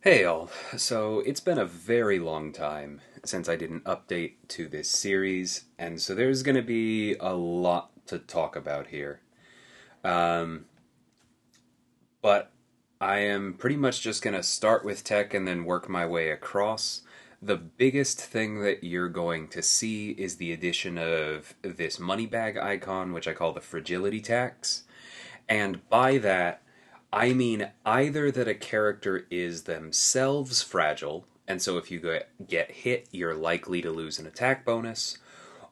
Hey all, so it's been a very long time since I did an update to this series, and so there's going to be a lot to talk about here. Um, but I am pretty much just going to start with tech and then work my way across. The biggest thing that you're going to see is the addition of this money bag icon, which I call the fragility tax. And by that, I mean either that a character is themselves fragile, and so if you get hit, you're likely to lose an attack bonus,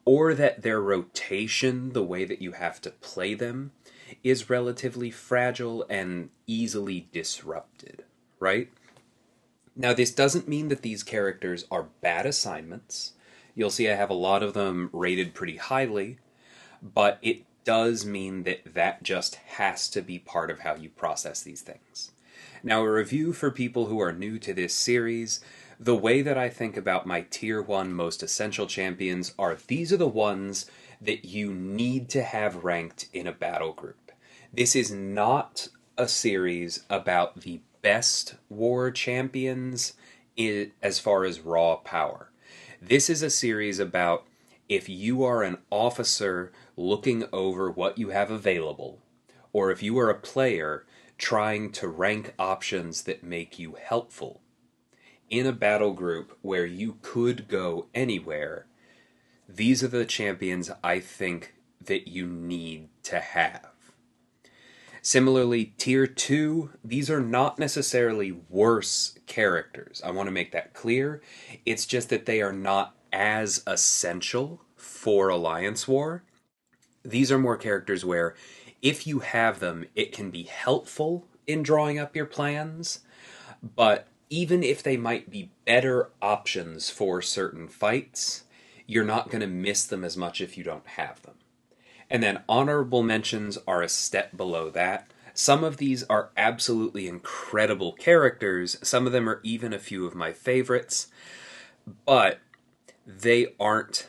or that their rotation, the way that you have to play them, is relatively fragile and easily disrupted, right? Now, this doesn't mean that these characters are bad assignments. You'll see I have a lot of them rated pretty highly, but it does mean that that just has to be part of how you process these things. Now, a review for people who are new to this series, the way that I think about my Tier 1 most essential champions are these are the ones that you need to have ranked in a battle group. This is not a series about the best war champions as far as raw power. This is a series about if you are an officer looking over what you have available, or if you are a player trying to rank options that make you helpful in a battle group where you could go anywhere, these are the champions I think that you need to have. Similarly, Tier 2, these are not necessarily worse characters. I want to make that clear. It's just that they are not as essential for Alliance War. These are more characters where, if you have them, it can be helpful in drawing up your plans, but even if they might be better options for certain fights, you're not going to miss them as much if you don't have them. And then honorable mentions are a step below that. Some of these are absolutely incredible characters. Some of them are even a few of my favorites. But they aren't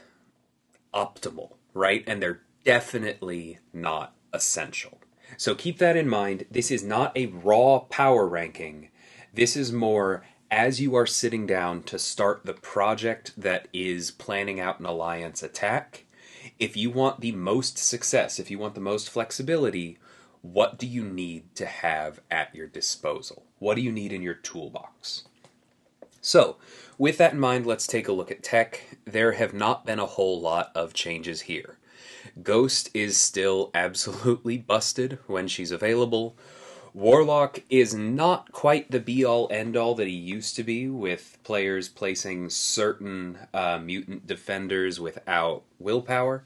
optimal, right? And they're definitely not essential. So keep that in mind. This is not a raw power ranking. This is more as you are sitting down to start the project that is planning out an alliance attack. If you want the most success, if you want the most flexibility, what do you need to have at your disposal? What do you need in your toolbox? So, with that in mind, let's take a look at tech. There have not been a whole lot of changes here. Ghost is still absolutely busted when she's available. Warlock is not quite the be-all end-all that he used to be, with players placing certain mutant defenders without willpower.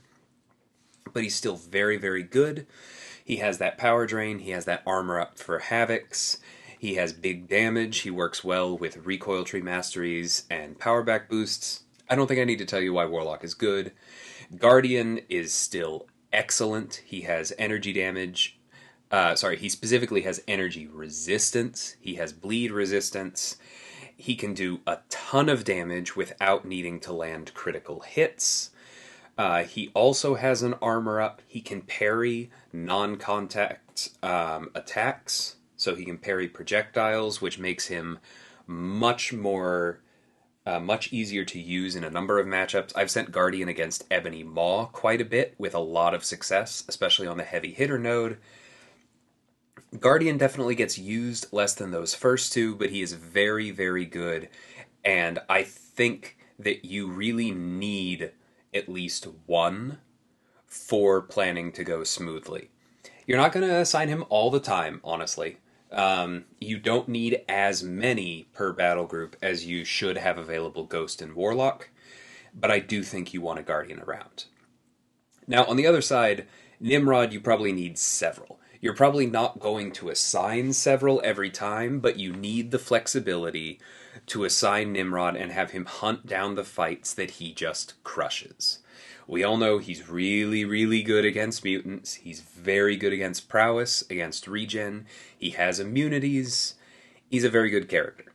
But he's still very, very good. He has that power drain, he has that armor up for Havocs, he has big damage, he works well with recoil tree masteries and power back boosts. I don't think I need to tell you why Warlock is good. Guardian is still excellent. He has energy damage. He specifically has energy resistance. He has bleed resistance. He can do a ton of damage without needing to land critical hits. He also has an armor up. He can parry non-contact attacks. So he can parry projectiles, which makes him much easier to use in a number of matchups. I've sent Guardian against Ebony Maw quite a bit with a lot of success, especially on the heavy hitter node. Guardian definitely gets used less than those first two, but he is very, very good. And I think that you really need at least one for planning to go smoothly. You're not going to assign him all the time, honestly. You don't need as many per battle group as you should have available Ghost and Warlock, but I do think you want a Guardian around. Now, on the other side, Nimrod, you probably need several. You're probably not going to assign several every time, but you need the flexibility to assign Nimrod and have him hunt down the fights that he just crushes. We all know he's really, really good against mutants. He's very good against prowess, against regen. He has immunities. He's a very good character.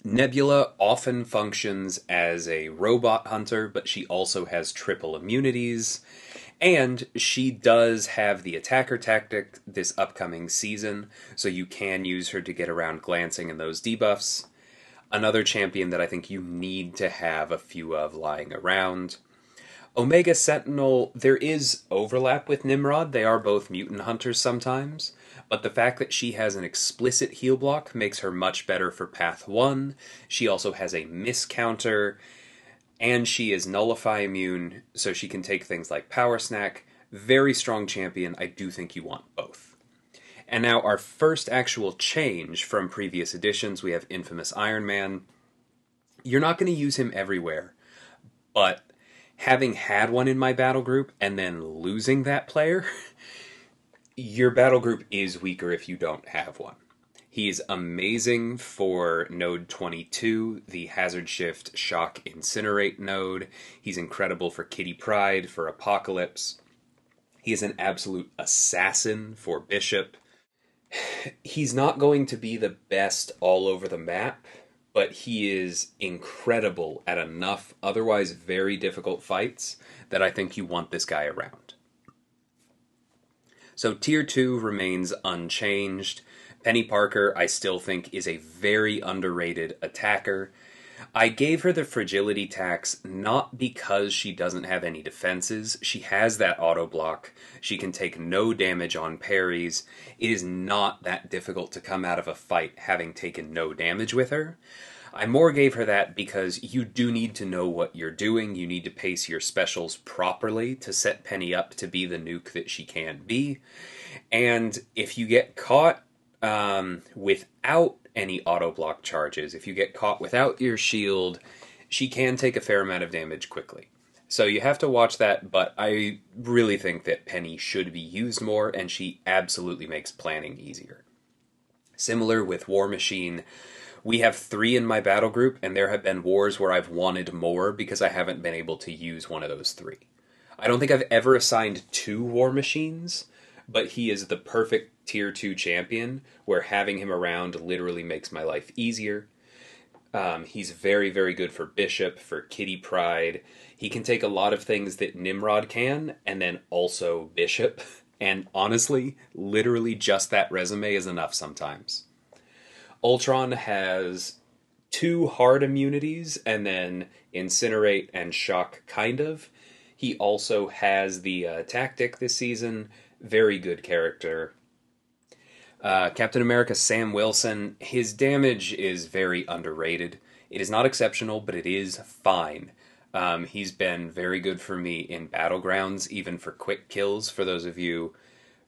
Nebula often functions as a robot hunter, but she also has triple immunities. And she does have the attacker tactic this upcoming season, so you can use her to get around glancing and those debuffs. Another champion that I think you need to have a few of lying around. Omega Sentinel, there is overlap with Nimrod. They are both mutant hunters sometimes, but the fact that she has an explicit heal block makes her much better for Path 1. She also has a miss counter, and she is nullify immune, so she can take things like Power Snack. Very strong champion. I do think you want both. And now our first actual change from previous editions, we have Infamous Iron Man. You're not going to use him everywhere, but having had one in my battle group and then losing that player, your battle group is weaker if you don't have one. He's amazing for node 22, the Hazard Shift Shock Incinerate node. He's incredible for Kitty Pryde, for Apocalypse. He is an absolute assassin for Bishop. He's not going to be the best all over the map, but he is incredible at enough otherwise very difficult fights that I think you want this guy around. So Tier 2 remains unchanged. Penny Parker, I still think, is a very underrated attacker. I gave her the fragility tax not because she doesn't have any defenses. She has that auto block. She can take no damage on parries. It is not that difficult to come out of a fight having taken no damage with her. I more gave her that because you do need to know what you're doing. You need to pace your specials properly to set Penny up to be the nuke that she can be. And if you get caught without any auto block charges, if you get caught without your shield, she can take a fair amount of damage quickly. So you have to watch that, but I really think that Penny should be used more, and she absolutely makes planning easier. Similar with War Machine, we have 3 in my battle group, and there have been wars where I've wanted more because I haven't been able to use one of those 3. I don't think I've ever assigned 2 War Machines, but he is the perfect Tier 2 champion, where having him around literally makes my life easier. He's very, very good for Bishop, for Kitty Pryde. He can take a lot of things that Nimrod can, and then also Bishop. And honestly, literally just that resume is enough sometimes. Ultron has 2 hard immunities, and then Incinerate and Shock, kind of. He also has the tactic this season. Very good character. Captain America Sam Wilson, his damage is very underrated. It is not exceptional, but it is fine. He's been very good for me in Battlegrounds, even for quick kills, for those of you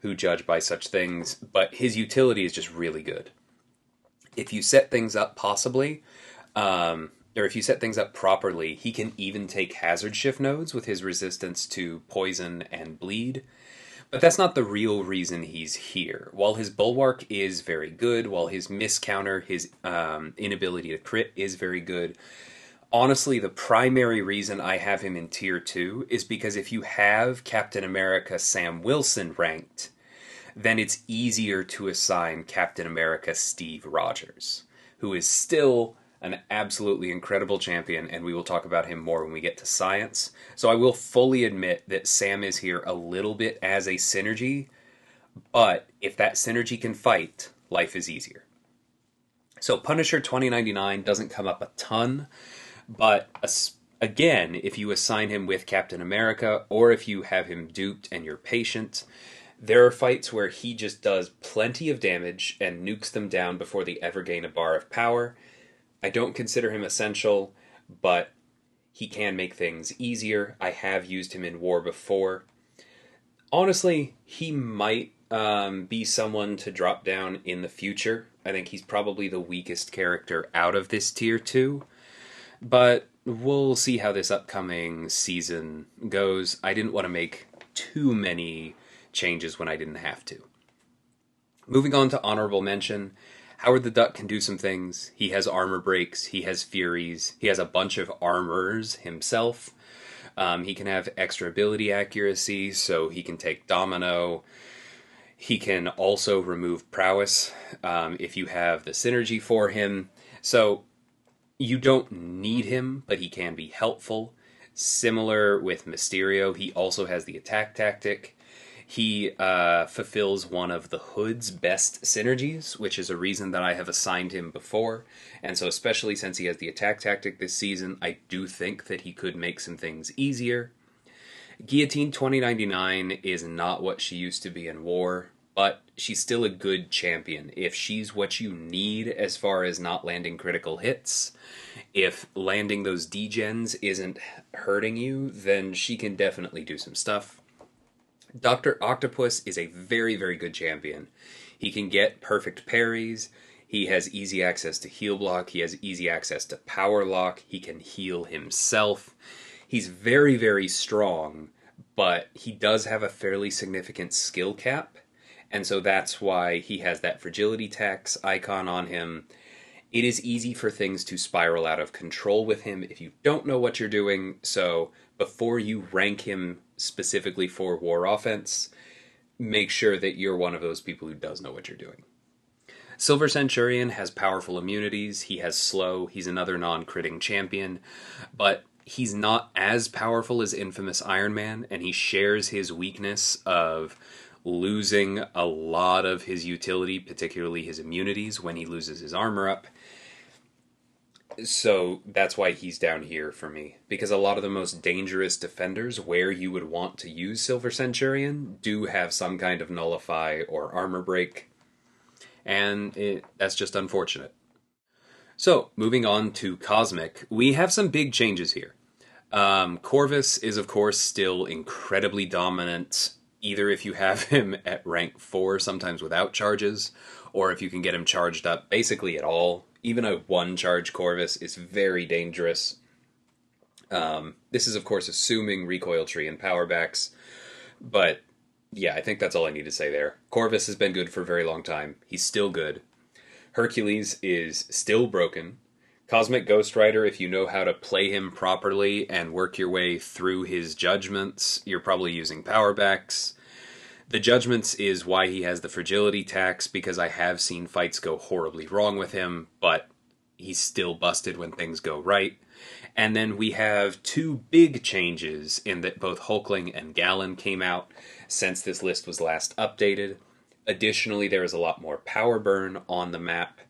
who judge by such things, but his utility is just really good. If you set things up possibly, or if you set things up properly, he can even take hazard shift nodes with his resistance to poison and bleed. But that's not the real reason he's here. While his bulwark is very good, while his miscounter, his inability to crit is very good, honestly, the primary reason I have him in Tier 2 is because if you have Captain America Sam Wilson ranked, then it's easier to assign Captain America Steve Rogers, who is still an absolutely incredible champion, and we will talk about him more when we get to science. So I will fully admit that Sam is here a little bit as a synergy, but if that synergy can fight, life is easier. So Punisher 2099 doesn't come up a ton, but again, if you assign him with Captain America, or if you have him duped and you're patient, there are fights where he just does plenty of damage and nukes them down before they ever gain a bar of power. I don't consider him essential, but he can make things easier. I have used him in war before. Honestly, he might be someone to drop down in the future. I think he's probably the weakest character out of this Tier 2. But we'll see how this upcoming season goes. I didn't want to make too many changes when I didn't have to. Moving on to honorable mention, Howard the Duck can do some things. He has armor breaks, he has furies, he has a bunch of armors himself. He can have extra ability accuracy, so he can take Domino. He can also remove prowess if you have the synergy for him. So you don't need him, but he can be helpful. Similar with Mysterio, he also has the attack tactic. He fulfills one of the Hood's best synergies, which is a reason that I have assigned him before. And so, especially since he has the attack tactic this season, I do think that he could make some things easier. Guillotine 2099 is not what she used to be in War, but she's still a good champion. If she's what you need as far as not landing critical hits, if landing those degens isn't hurting you, then she can definitely do some stuff. Dr. Octopus is a very, very good champion. He can get perfect parries. He has easy access to heal block. He has easy access to power lock. He can heal himself. He's very, very strong, but he does have a fairly significant skill cap, and so that's why he has that fragility tax icon on him. It is easy for things to spiral out of control with him if you don't know what you're doing, so before you rank him specifically for War offense, make sure that you're one of those people who does know what you're doing. Silver Centurion has powerful immunities, he has slow, he's another non-critting champion, but he's not as powerful as Infamous Iron Man, and he shares his weakness of losing a lot of his utility, particularly his immunities, when he loses his armor up. So that's why he's down here for me, because a lot of the most dangerous defenders where you would want to use Silver Centurion do have some kind of nullify or armor break, and that's just unfortunate. So, moving on to Cosmic, we have some big changes here. Corvus is, of course, still incredibly dominant, either if you have him at rank 4, sometimes without charges, or if you can get him charged up basically at all. Even a 1-charge Corvus is very dangerous. This is, of course, assuming recoil tree and power backs, but yeah, I think that's all I need to say there. Corvus has been good for a very long time. He's still good. Hercules is still broken. Cosmic Ghost Rider, if you know how to play him properly and work your way through his judgments, you're probably using power backs. The judgments is why he has the fragility tax, because I have seen fights go horribly wrong with him, but he's still busted when things go right. And then we have 2 big changes in that both Hulkling and Gallon came out since this list was last updated. Additionally, there is a lot more power burn on the map,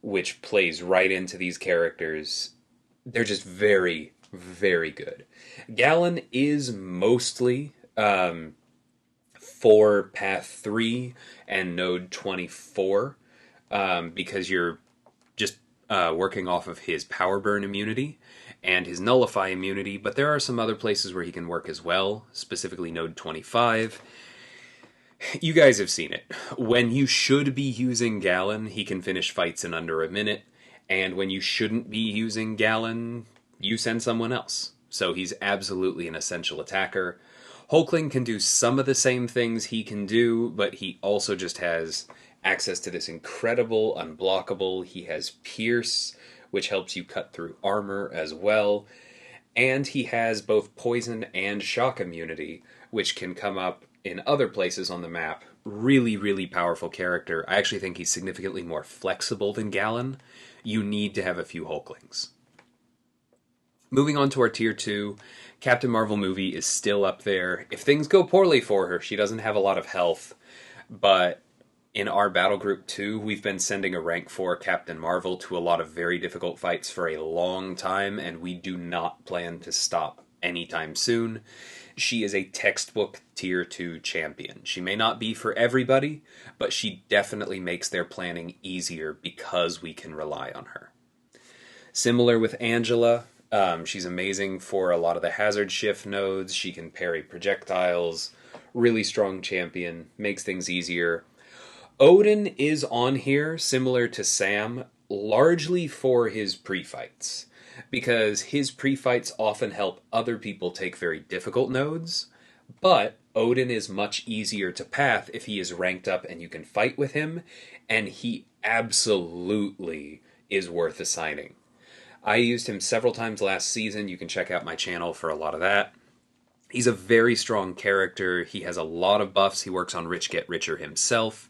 which plays right into these characters. They're just very, very good. Gallon is mostly for Path 3 and Node 24, because you're just working off of his power burn immunity and his nullify immunity, but there are some other places where he can work as well, specifically Node 25. You guys have seen it. When you should be using Gallon, he can finish fights in under a minute, and when you shouldn't be using Gallon, you send someone else. So he's absolutely an essential attacker. Hulkling can do some of the same things he can do, but he also just has access to this incredible unblockable. He has Pierce, which helps you cut through armor as well, and he has both poison and shock immunity, which can come up in other places on the map. Really, really powerful character. I actually think he's significantly more flexible than Gallon. You need to have a few Hulklings. Moving on to our Tier 2, Captain Marvel movie is still up there. If things go poorly for her, she doesn't have a lot of health, but in our Battle Group 2, we've been sending a rank 4 Captain Marvel to a lot of very difficult fights for a long time, and we do not plan to stop anytime soon. She is a textbook Tier 2 champion. She may not be for everybody, but she definitely makes their planning easier because we can rely on her. Similar with Angela, she's amazing for a lot of the hazard shift nodes. She can parry projectiles. Really strong champion, makes things easier. Odin is on here, similar to Sam, largely for his pre-fights, because his pre-fights often help other people take very difficult nodes, but Odin is much easier to path if he is ranked up and you can fight with him, and he absolutely is worth assigning. I used him several times last season. You can check out my channel for a lot of that. He's a very strong character. He has a lot of buffs. He works on Rich Get Richer himself.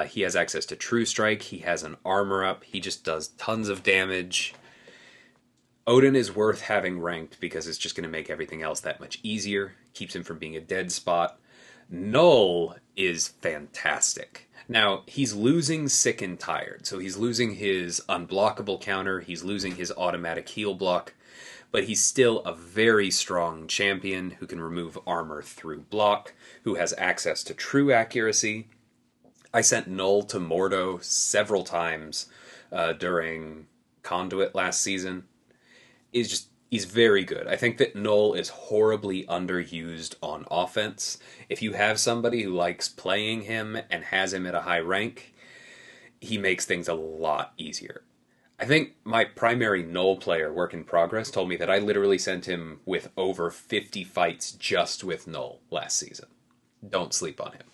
He has access to True Strike. He has an armor up. He just does tons of damage. Odin is worth having ranked because it's just going to make everything else that much easier, keeps him from being a dead spot. Null is fantastic. Now, he's losing sick and tired, so he's losing his unblockable counter, he's losing his automatic heal block, but he's still a very strong champion who can remove armor through block, who has access to true accuracy. I sent Null to Mordo several times during Conduit last season. He's very good. I think that Null is horribly underused on offense. If you have somebody who likes playing him and has him at a high rank, he makes things a lot easier. I think my primary Null player, Work in Progress, told me that I literally sent him with over 50 fights just with Null last season. Don't sleep on him.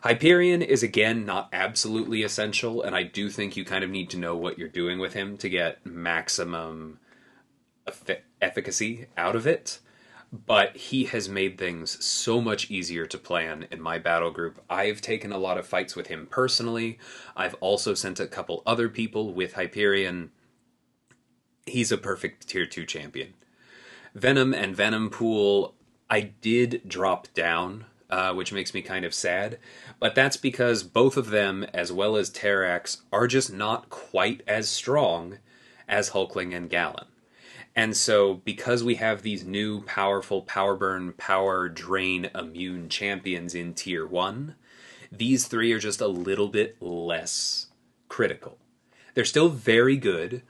Hyperion is again not absolutely essential, and I do think you kind of need to know what you're doing with him to get maximum efficacy out of it, but he has made things so much easier to plan in my battle group. I've taken a lot of fights with him personally. I've also sent a couple other people with Hyperion. He's a perfect tier 2 champion. Venom and Venom Pool, I did drop down, which makes me kind of sad, but that's because both of them, as well as Terrax, are just not quite as strong as Hulkling and Gallon. And so, because we have these new powerful power burn, power drain immune champions in tier 1, these three are just a little bit less critical. They're still very good.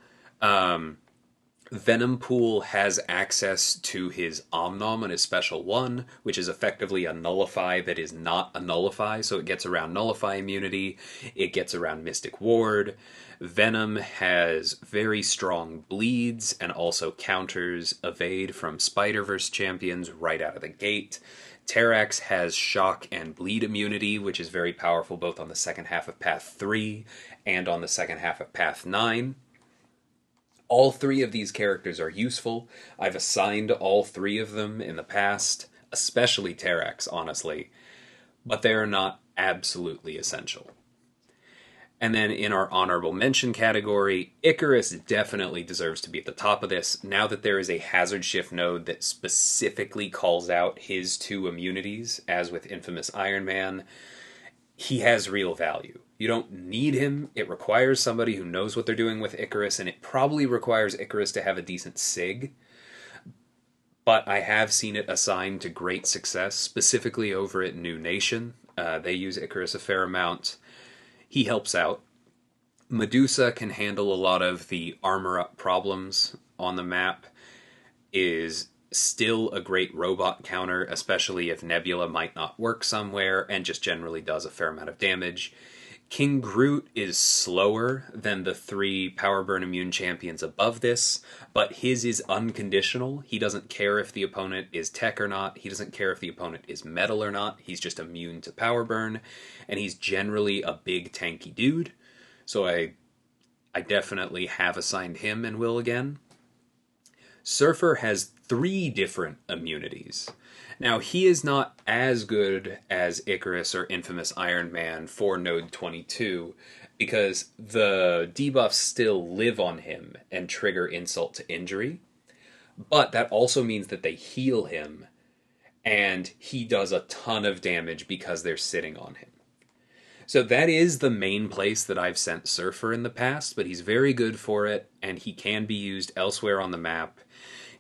Venom Pool has access to his Omnom and his Special 1, which is effectively a Nullify that is not a Nullify, so it gets around Nullify immunity, it gets around Mystic Ward. Venom has very strong bleeds and also counters evade from Spider-Verse champions right out of the gate. Terrax has shock and bleed immunity, which is very powerful both on the second half of Path 3 and on the second half of Path 9. All three of these characters are useful. I've assigned all three of them in the past, especially Terrax, honestly, but they are not absolutely essential. And then in our honorable mention category, Icarus definitely deserves to be at the top of this, now that there is a hazard shift node that specifically calls out his two immunities, as with Infamous Iron Man. He has real value. You don't need him. It requires somebody who knows what they're doing with Icarus, and it probably requires Icarus to have a decent SIG. But I have seen it assigned to great success, specifically over at New Nation. They use Icarus a fair amount. He helps out. Medusa can handle a lot of the armor up problems on the map, is still a great robot counter, especially if Nebula might not work somewhere, and just generally does a fair amount of damage. King Groot is slower than the three Power Burn immune champions above this, but his is unconditional. He doesn't care if the opponent is tech or not. He doesn't care if the opponent is metal or not. He's just immune to Power Burn, and he's generally a big tanky dude. So I definitely have assigned him and will again. Surfer has 3 different immunities. Now, he is not as good as Icarus or Infamous Iron Man for Node 22, because the debuffs still live on him and trigger insult to injury, but that also means that they heal him, and he does a ton of damage because they're sitting on him. So that is the main place that I've sent Surfer in the past, but he's very good for it, and he can be used elsewhere on the map.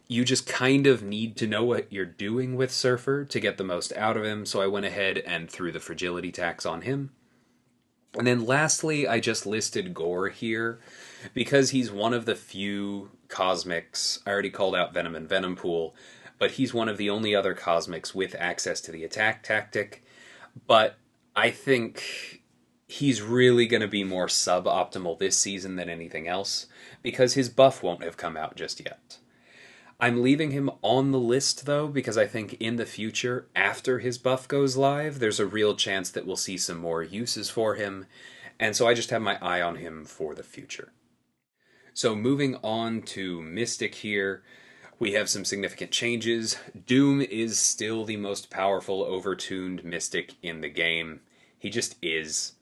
You just kind of need to know what you're doing with Surfer to get the most out of him, so I went ahead and threw the fragility tax on him. And then lastly, I just listed Gore here, because he's one of the few Cosmics. I already called out Venom and Venom Pool, but he's one of the only other Cosmics with access to the attack tactic. But I think he's really going to be more suboptimal this season than anything else, because his buff won't have come out just yet. I'm leaving him on the list, though, because I think in the future, after his buff goes live, there's a real chance that we'll see some more uses for him, and so I just have my eye on him for the future. So moving on to Mystic here, we have some significant changes. Doom is still the most powerful overtuned Mystic in the game. He just is.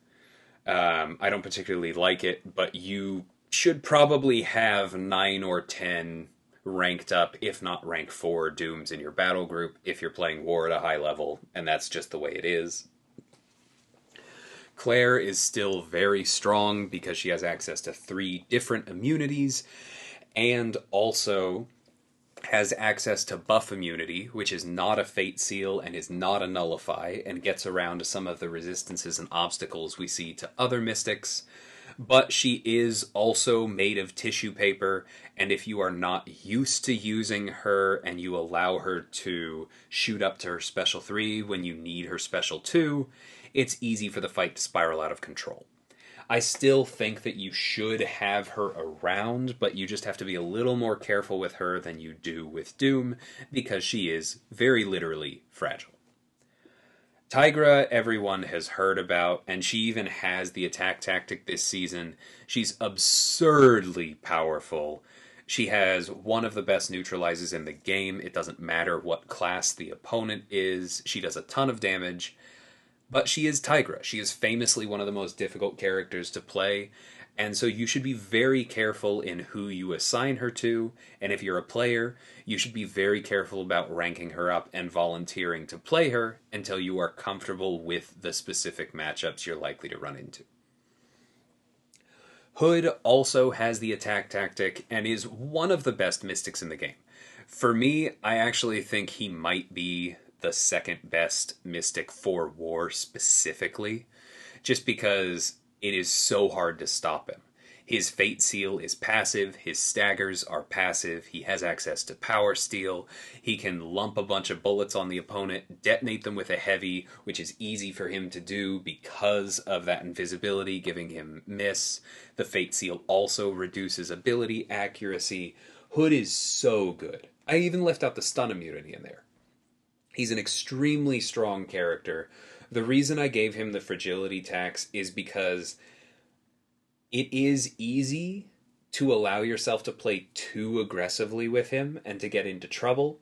I don't particularly like it, but you should probably have 9 or 10 ranked up, if not rank 4 Dooms in your battle group if you're playing war at a high level, and that's just the way it is. Claire is still very strong because she has access to 3 different immunities, and also has access to buff immunity, which is not a fate seal and is not a nullify, and gets around some of the resistances and obstacles we see to other mystics. But she is also made of tissue paper, and if you are not used to using her and you allow her to shoot up to her special 3 when you need her special 2, it's easy for the fight to spiral out of control. I still think that you should have her around, but you just have to be a little more careful with her than you do with Doom, because she is very literally fragile. Tigra, everyone has heard about, and she even has the attack tactic this season. She's absurdly powerful. She has one of the best neutralizers in the game. It doesn't matter what class the opponent is. She does a ton of damage. But she is Tigra. She is famously one of the most difficult characters to play, and so you should be very careful in who you assign her to, and if you're a player, you should be very careful about ranking her up and volunteering to play her until you are comfortable with the specific matchups you're likely to run into. Hood also has the attack tactic and is one of the best mystics in the game. For me, I actually think he might be the second best mystic for war specifically, just because it is so hard to stop him. His fate seal is passive, his staggers are passive, he has access to power steal, he can lump a bunch of bullets on the opponent, detonate them with a heavy, which is easy for him to do because of that invisibility giving him miss. The fate seal also reduces ability accuracy. Hood is so good. I even left out the stun immunity in there. He's an extremely strong character. The reason I gave him the fragility tax is because it is easy to allow yourself to play too aggressively with him and to get into trouble.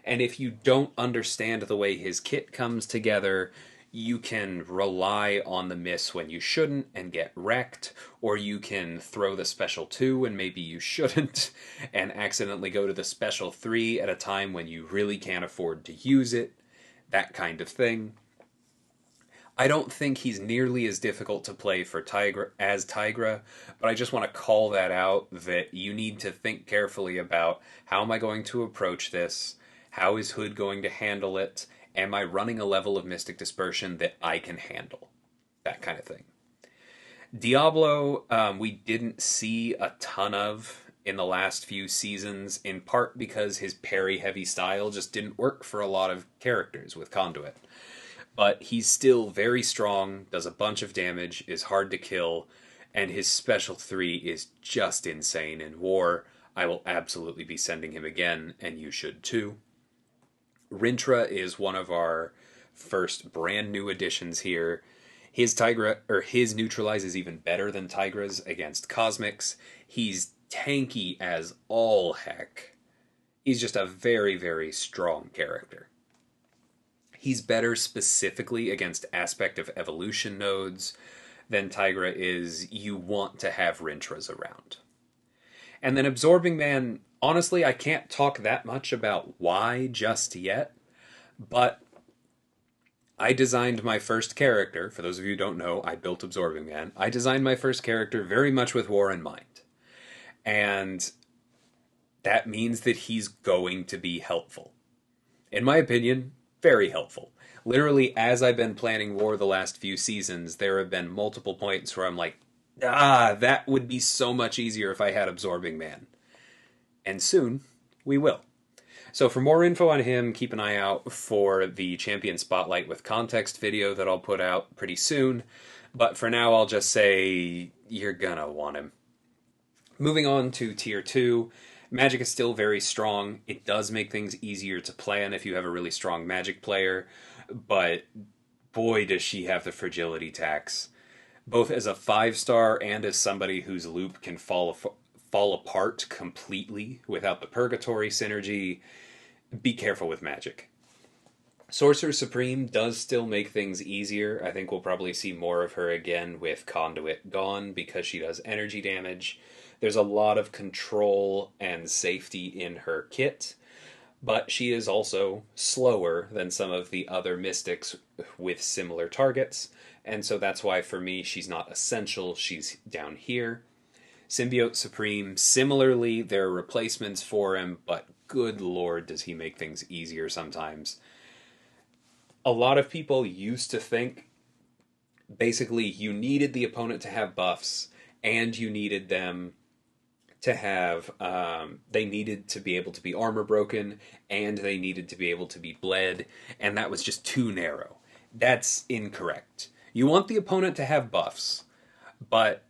And if you don't understand the way his kit comes together, you can rely on the miss when you shouldn't and get wrecked, or you can throw the special 2 and maybe you shouldn't and accidentally go to the special 3 at a time when you really can't afford to use it, that kind of thing. I don't think he's nearly as difficult to play for Tigra, but I just want to call that out, that you need to think carefully about, how am I going to approach this? How is Hood going to handle it? Am I running a level of Mystic Dispersion that I can handle? That kind of thing. Diablo, we didn't see a ton of in the last few seasons, in part because his parry-heavy style just didn't work for a lot of characters with Conduit. But he's still very strong, does a bunch of damage, is hard to kill, and his special 3 is just insane in war. I will absolutely be sending him again, and you should too. Rintra is one of our first brand new additions here. His neutralize is even better than Tigra's against Cosmics. He's tanky as all heck. He's just a very, very strong character. He's better specifically against aspect of evolution nodes than Tigra is. You want to have Rintras around. And then Absorbing Man, honestly, I can't talk that much about why just yet, but I designed my first character. For those of you who don't know, I built Absorbing Man. I designed my first character very much with war in mind. And that means that he's going to be helpful. In my opinion, very helpful. Literally, as I've been planning war the last few seasons, there have been multiple points where I'm like, that would be so much easier if I had Absorbing Man. And soon, we will. So for more info on him, keep an eye out for the Champion Spotlight with Context video that I'll put out pretty soon. But for now, I'll just say, you're gonna want him. Moving on to Tier 2, Magic is still very strong. It does make things easier to plan if you have a really strong Magic player, but boy does she have the fragility tax. Both as a 5-star and as somebody whose loop can fall apart completely without the Purgatory synergy, be careful with Magic. Sorcerer Supreme does still make things easier. I think we'll probably see more of her again with Conduit gone because she does energy damage. There's a lot of control and safety in her kit, but she is also slower than some of the other mystics with similar targets, and so that's why for me she's not essential, she's down here. Symbiote Supreme, similarly, there are replacements for him, but good lord, does he make things easier sometimes. A lot of people used to think basically you needed the opponent to have buffs, and you needed them to have, they needed to be able to be armor broken, and they needed to be able to be bled, and that was just too narrow. That's incorrect. You want the opponent to have buffs, but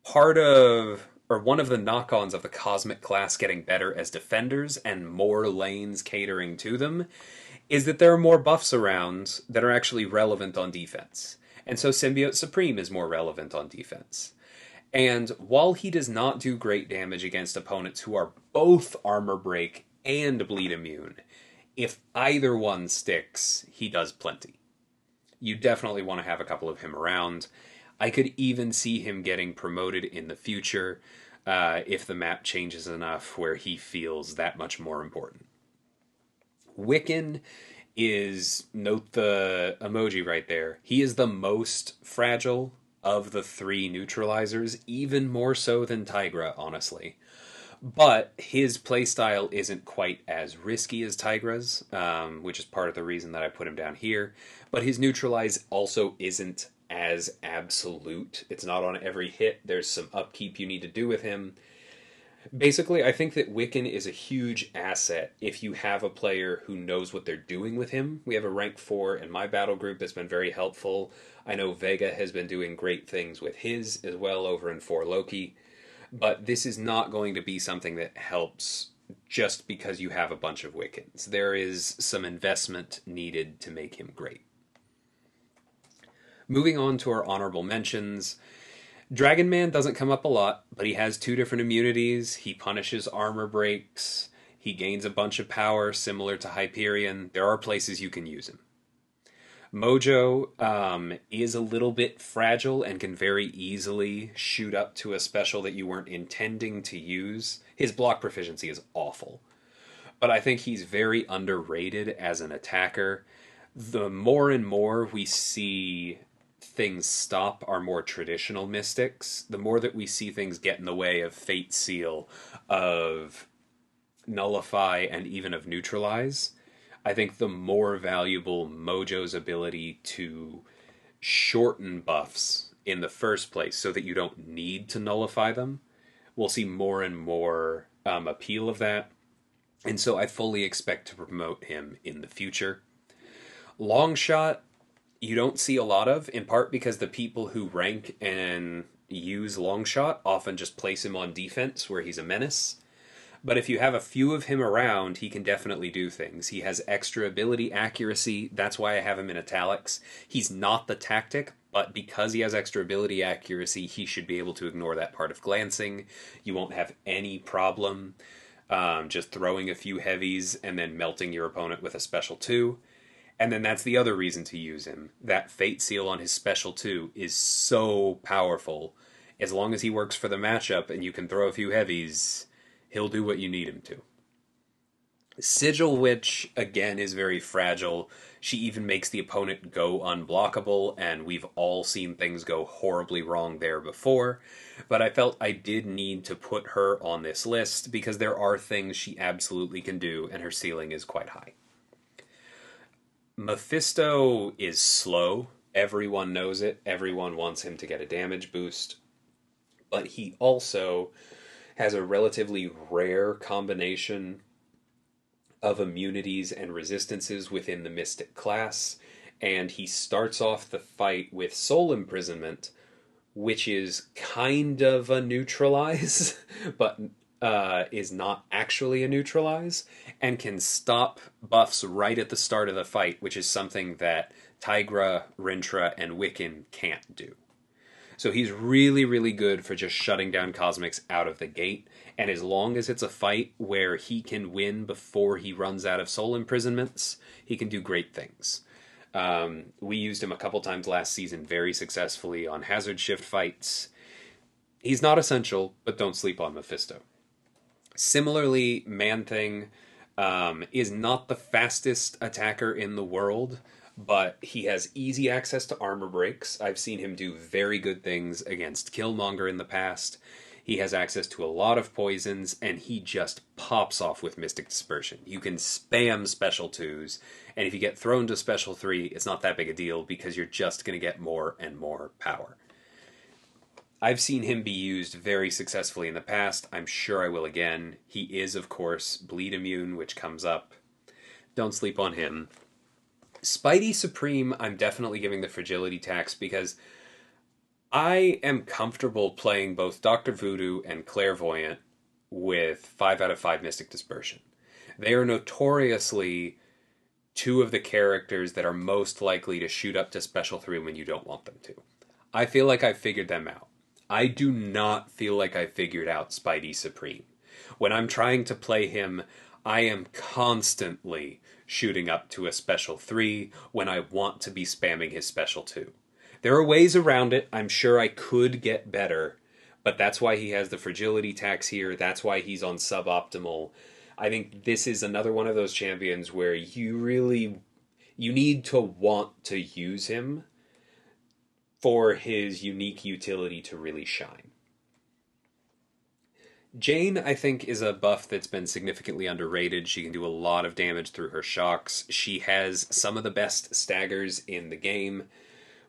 part of, or one of the knock-ons of the Cosmic class getting better as defenders and more lanes catering to them is that there are more buffs around that are actually relevant on defense. And so Symbiote Supreme is more relevant on defense. And while he does not do great damage against opponents who are both armor break and bleed immune, if either one sticks, he does plenty. You definitely want to have a couple of him around. I could even see him getting promoted in the future if the map changes enough where he feels that much more important. Wiccan is, note the emoji right there, he is the most fragile of the three neutralizers, even more so than Tigra, honestly. But his playstyle isn't quite as risky as Tigra's, which is part of the reason that I put him down here. But his neutralize also isn't as absolute. It's not on every hit. There's some upkeep you need to do with him. Basically, I think that Wiccan is a huge asset if you have a player who knows what they're doing with him. We have a rank 4 in my battle group that's been very helpful. I know Vega has been doing great things with his as well over in 4 Loki. But this is not going to be something that helps just because you have a bunch of Wiccans. There is some investment needed to make him great. Moving on to our honorable mentions. Dragon Man doesn't come up a lot, but he has 2 different immunities. He punishes armor breaks. He gains a bunch of power similar to Hyperion. There are places you can use him. Mojo is a little bit fragile and can very easily shoot up to a special that you weren't intending to use. His block proficiency is awful, but I think he's very underrated as an attacker. The more and more we see things stop our more traditional mystics, the more that we see things get in the way of Fate Seal, of Nullify, and even of Neutralize. I think the more valuable Mojo's ability to shorten buffs in the first place so that you don't need to nullify them, we'll see more and more appeal of that. And so I fully expect to promote him in the future. Longshot, you don't see a lot of, in part because the people who rank and use Longshot often just place him on defense where he's a menace. But if you have a few of him around, he can definitely do things. He has extra ability accuracy. That's why I have him in italics. He's not the tactic, but because he has extra ability accuracy, he should be able to ignore that part of glancing. You won't have any problem just throwing a few heavies and then melting your opponent with a special 2. And then that's the other reason to use him. That Fate Seal on his special 2 is so powerful. As long as he works for the matchup and you can throw a few heavies, he'll do what you need him to. Sigil Witch, again, is very fragile. She even makes the opponent go unblockable, and we've all seen things go horribly wrong there before. But I felt I did need to put her on this list because there are things she absolutely can do, and her ceiling is quite high. Mephisto is slow. Everyone knows it. Everyone wants him to get a damage boost. But he also has a relatively rare combination of immunities and resistances within the Mystic class, and he starts off the fight with Soul Imprisonment, which is kind of a neutralize, but is not actually a neutralize, and can stop buffs right at the start of the fight, which is something that Tigra, Rintra, and Wiccan can't do. So he's really, really good for just shutting down Cosmics out of the gate, and as long as it's a fight where he can win before he runs out of soul imprisonments, he can do great things. We used him a couple times last season very successfully on hazard shift fights. He's not essential, but don't sleep on Mephisto. Similarly, Man-Thing is not the fastest attacker in the world, but he has easy access to armor breaks. I've seen him do very good things against Killmonger in the past. He has access to a lot of poisons, and he just pops off with Mystic Dispersion. You can spam Special 2s, and if you get thrown to Special 3, it's not that big a deal because you're just going to get more and more power. I've seen him be used very successfully in the past. I'm sure I will again. He is, of course, bleed immune, which comes up. Don't sleep on him. Spidey Supreme, I'm definitely giving the fragility tax because I am comfortable playing both Dr. Voodoo and Clairvoyant with 5 out of 5 Mystic Dispersion. They are notoriously two of the characters that are most likely to shoot up to Special 3 when you don't want them to. I feel like I've figured them out. I do not feel like I figured out Spidey Supreme. When I'm trying to play him, I am constantly shooting up to a Special 3 when I want to be spamming his Special 2. There are ways around it. I'm sure I could get better, but that's why he has the fragility tax here. That's why he's on suboptimal. I think this is another one of those champions where you need to want to use him for his unique utility to really shine. Jane, I think, is a buff that's been significantly underrated. She can do a lot of damage through her shocks. She has some of the best staggers in the game,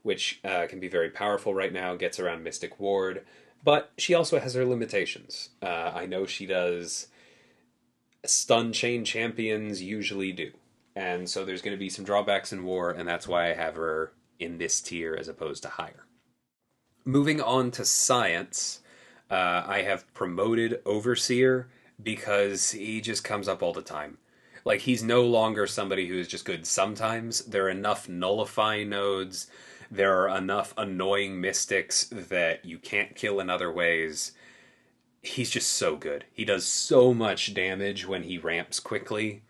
which can be very powerful right now, gets around Mystic Ward, but she also has her limitations. I know she does stun chain champions usually do, and so there's going to be some drawbacks in war, and that's why I have her in this tier as opposed to higher. Moving on to science, I have promoted Overseer because he just comes up all the time. Like, he's no longer somebody who is just good sometimes. There are enough nullify nodes, there are enough annoying mystics that you can't kill in other ways. He's just so good. He does so much damage when he ramps quickly.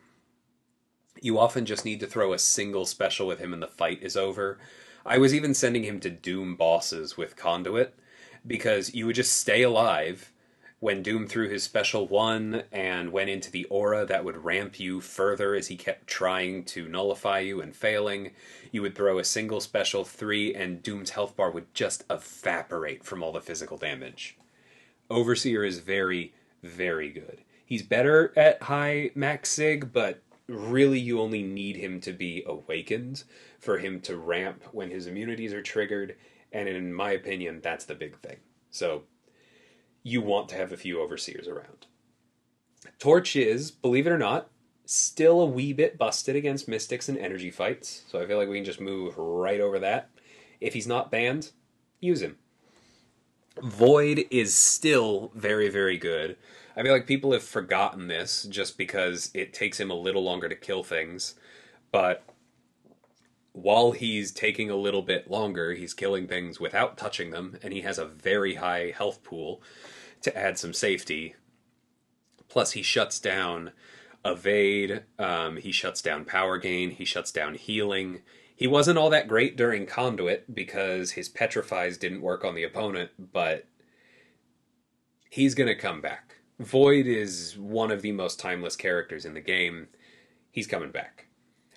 You often just need to throw a single special with him and the fight is over. I was even sending him to Doom bosses with Conduit, because you would just stay alive when Doom threw his special 1 and went into the aura that would ramp you further as he kept trying to nullify you and failing. You would throw a single special 3 and Doom's health bar would just evaporate from all the physical damage. Overseer is very, very good. He's better at high max sig, but really you only need him to be awakened for him to ramp when his immunities are triggered, and in my opinion, that's the big thing. So, you want to have a few Overseers around. Torch is, believe it or not, still a wee bit busted against Mystics and energy fights, so I feel like we can just move right over that. If he's not banned, use him. Void is still very, very good. I feel like people have forgotten this just because it takes him a little longer to kill things, but while he's taking a little bit longer, he's killing things without touching them, and he has a very high health pool to add some safety. Plus, he shuts down evade, he shuts down power gain, he shuts down healing. He wasn't all that great during Conduit because his petrifies didn't work on the opponent, but he's going to come back. Void is one of the most timeless characters in the game. He's coming back.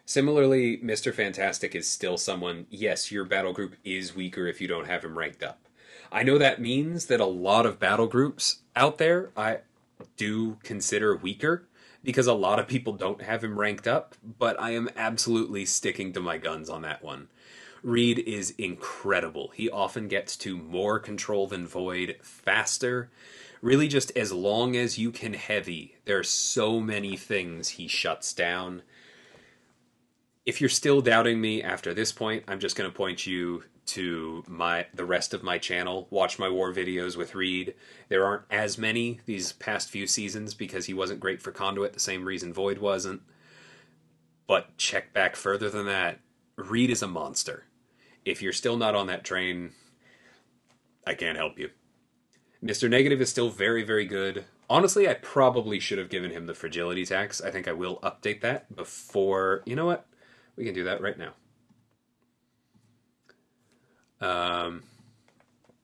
Similarly, Mr. Fantastic is still someone, yes, your battle group is weaker if you don't have him ranked up. I know that means that a lot of battle groups out there I do consider weaker, because a lot of people don't have him ranked up, but I am absolutely sticking to my guns on that one. Reed is incredible. He often gets to more control than Void faster. Really, just as long as you can heavy, there are so many things he shuts down. If you're still doubting me after this point, I'm just going to point you to the rest of my channel. Watch my war videos with Reed. There aren't as many these past few seasons because he wasn't great for Conduit, the same reason Void wasn't. But check back further than that. Reed is a monster. If you're still not on that train, I can't help you. Mr. Negative is still very, very good. Honestly, I probably should have given him the fragility tax. I think I will update that before... You know what? We can do that right now.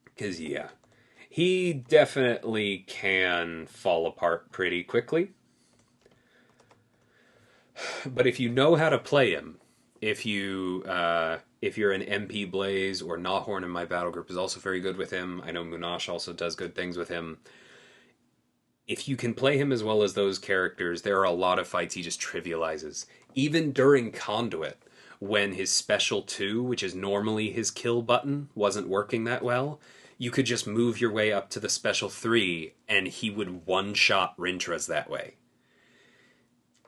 Because, yeah. He definitely can fall apart pretty quickly. But if you know how to play him, if you're an MP Blaze or Gnawhorn in my battle group is also very good with him. I know Munash also does good things with him. If you can play him as well as those characters, there are a lot of fights he just trivializes. Even during Conduit, when his special 2, which is normally his kill button, wasn't working that well, you could just move your way up to the special 3 and he would one-shot Rintras that way.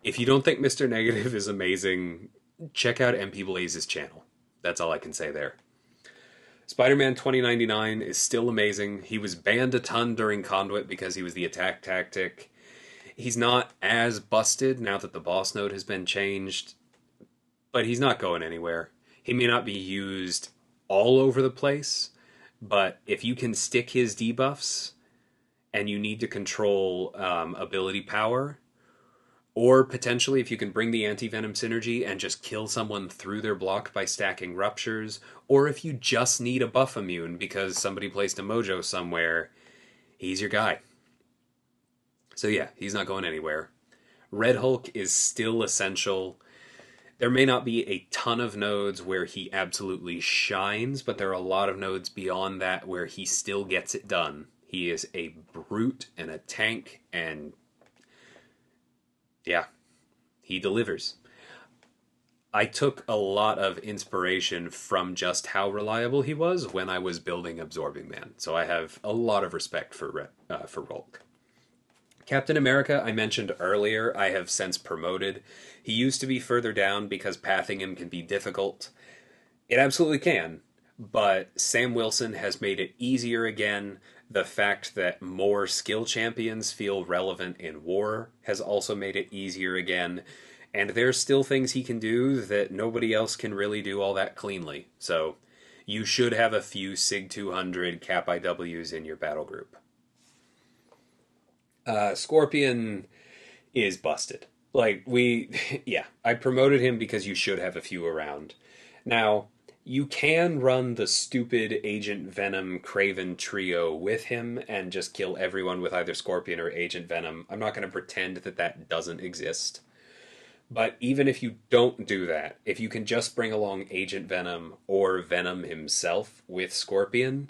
If you don't think Mr. Negative is amazing, check out MP Blaze's channel. That's all I can say there. Spider-Man 2099 is still amazing. He was banned a ton during Conduit because he was the attack tactic. He's not as busted now that the boss node has been changed, but he's not going anywhere. He may not be used all over the place, but if you can stick his debuffs and you need to control ability power, or potentially if you can bring the anti-venom synergy and just kill someone through their block by stacking ruptures, or if you just need a buff immune because somebody placed a mojo somewhere, he's your guy. So yeah, he's not going anywhere. Red Hulk is still essential. There may not be a ton of nodes where he absolutely shines, but there are a lot of nodes beyond that where he still gets it done. He is a brute and a tank, and yeah, he delivers. I took a lot of inspiration from just how reliable he was when I was building Absorbing Man, so I have a lot of respect for Rolk. Captain America, I mentioned earlier, I have since promoted. He used to be further down because pathing him can be difficult. It absolutely can, but Sam Wilson has made it easier again. The fact that more skill champions feel relevant in war has also made it easier again. And there's still things he can do that nobody else can really do all that cleanly. So you should have a few SIG 200 Cap IWs in your battle group. Scorpion is busted. Yeah, I promoted him because you should have a few around. Now, you can run the stupid Agent Venom Kraven trio with him and just kill everyone with either Scorpion or Agent Venom. I'm not going to pretend that that doesn't exist. But even if you don't do that, if you can just bring along Agent Venom or Venom himself with Scorpion,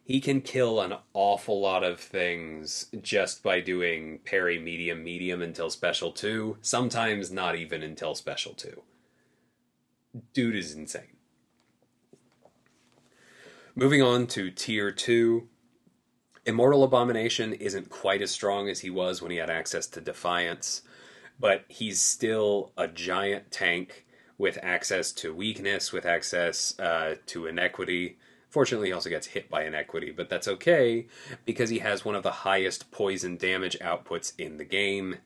he can kill an awful lot of things just by doing parry medium medium until special 2, sometimes not even until special 2. Dude is insane. Moving on to tier 2, Immortal Abomination isn't quite as strong as he was when he had access to Defiance, but he's still a giant tank with access to weakness, with access to inequity. Fortunately, he also gets hit by inequity, but that's okay because he has one of the highest poison damage outputs in the game,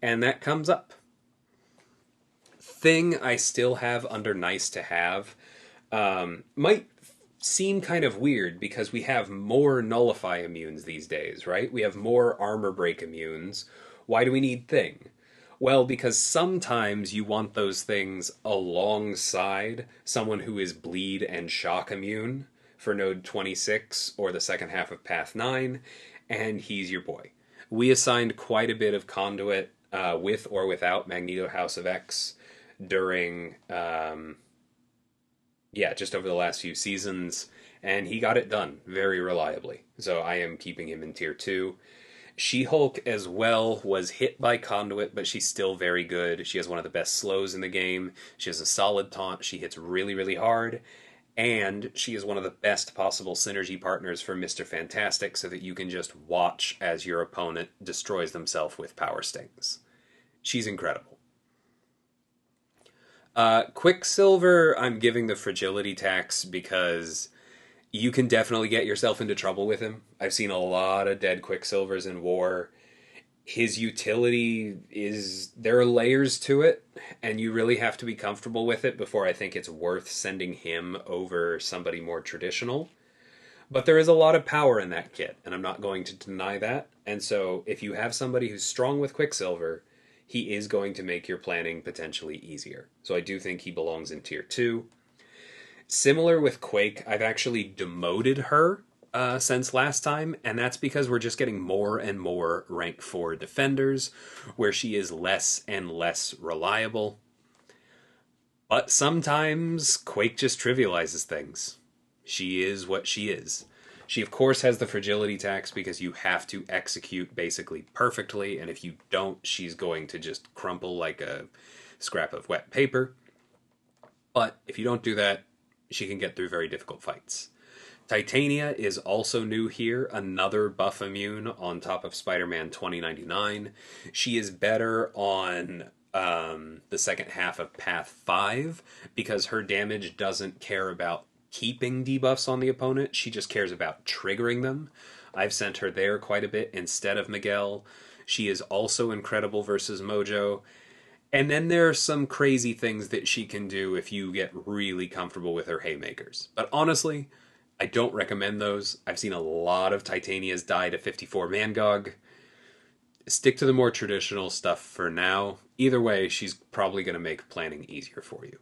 and that comes up. Thing I still have under nice to have might seem kind of weird because we have more nullify immunes these days, right? We have more armor break immunes. Why do we need Thing? Well, because sometimes you want those things alongside someone who is bleed and shock immune for node 26 or the second half of path 9, and he's your boy. We assigned quite a bit of conduit with or without Magneto House of X during just over the last few seasons, and he got it done very reliably. So I am keeping him in tier 2. She-Hulk as well was hit by Conduit, but she's still very good. She has one of the best slows in the game. She has a solid taunt. She hits really, really hard. And she is one of the best possible synergy partners for Mr. Fantastic so that you can just watch as your opponent destroys themselves with power stings. She's incredible. Quicksilver, I'm giving the fragility tax because you can definitely get yourself into trouble with him. I've seen a lot of dead Quicksilvers in war. His utility is... there are layers to it, and you really have to be comfortable with it before I think it's worth sending him over somebody more traditional. But there is a lot of power in that kit, and I'm not going to deny that. And so if you have somebody who's strong with Quicksilver, he is going to make your planning potentially easier. So I do think he belongs in tier 2. Similar with Quake, I've actually demoted her since last time, and that's because we're just getting more and more rank 4 defenders, where she is less and less reliable. But sometimes Quake just trivializes things. She is what she is. She, of course, has the fragility tax because you have to execute basically perfectly, and if you don't, she's going to just crumple like a scrap of wet paper. But if you don't do that, she can get through very difficult fights. Titania is also new here, another buff immune on top of Spider-Man 2099. She is better on the second half of Path 5 because her damage doesn't care about keeping debuffs on the opponent, she just cares about triggering them. I've sent her there quite a bit instead of Miguel. She is also incredible versus Mojo. And then there are some crazy things that she can do if you get really comfortable with her haymakers. But honestly, I don't recommend those. I've seen a lot of Titanias die to 54 Mangog. Stick to the more traditional stuff for now. Either way, she's probably going to make planning easier for you.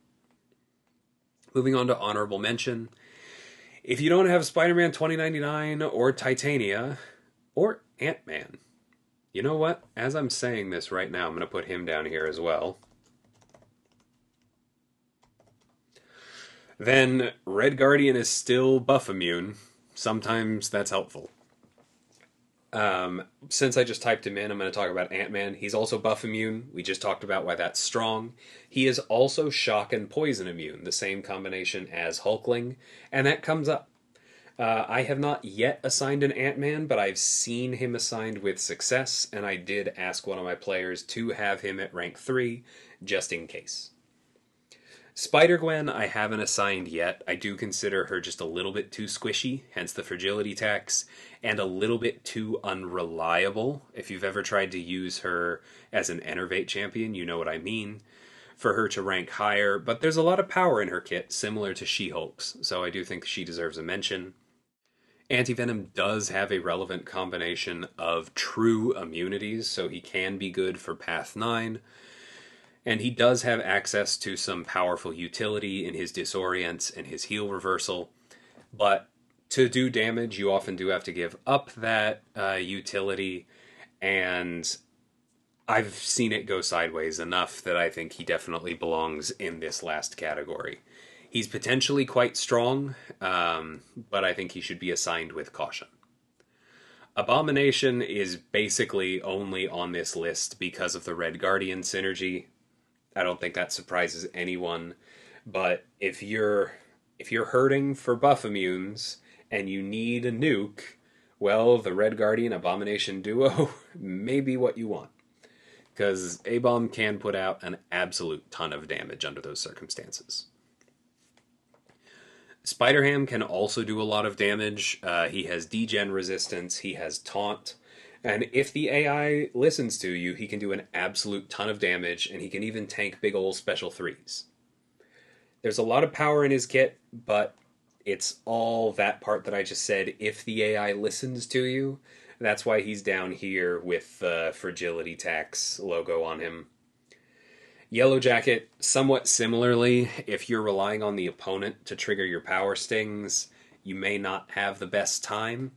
Moving on to honorable mention. If you don't have Spider-Man 2099 or Titania or Ant-Man, you know what? As I'm saying this right now, I'm going to put him down here as well. Then Red Guardian is still buff immune. Sometimes that's helpful. Since I just typed him in, I'm going to talk about Ant-Man. He's also buff immune. We just talked about why that's strong. He is also shock and poison immune, the same combination as Hulkling, and that comes up. I have not yet assigned an Ant-Man, but I've seen him assigned with success, and I did ask one of my players to have him at rank 3, just in case. Spider-Gwen I haven't assigned yet. I do consider her just a little bit too squishy, hence the fragility tax, and a little bit too unreliable. If you've ever tried to use her as an Enervate champion, you know what I mean. For her to rank higher, but there's a lot of power in her kit, similar to She-Hulk's, so I do think she deserves a mention. Anti-Venom does have a relevant combination of true immunities, so he can be good for Path 9. And he does have access to some powerful utility in his Disorients and his Heal Reversal. But to do damage, you often do have to give up that utility. And I've seen it go sideways enough that I think he definitely belongs in this last category. He's potentially quite strong, but I think he should be assigned with caution. Abomination is basically only on this list because of the Red Guardian synergy. I don't think that surprises anyone, but if you're hurting for buff immunes and you need a nuke, well, the Red Guardian Abomination duo may be what you want, because A-Bomb can put out an absolute ton of damage under those circumstances. Spider-Ham can also do a lot of damage. He has degen resistance, he has taunt, and if the AI listens to you, he can do an absolute ton of damage, and he can even tank big ol' special 3s. There's a lot of power in his kit, but it's all that part that I just said, if the AI listens to you. That's why he's down here with the fragility tax logo on him. Yellow Jacket, somewhat similarly, if you're relying on the opponent to trigger your power stings, you may not have the best time.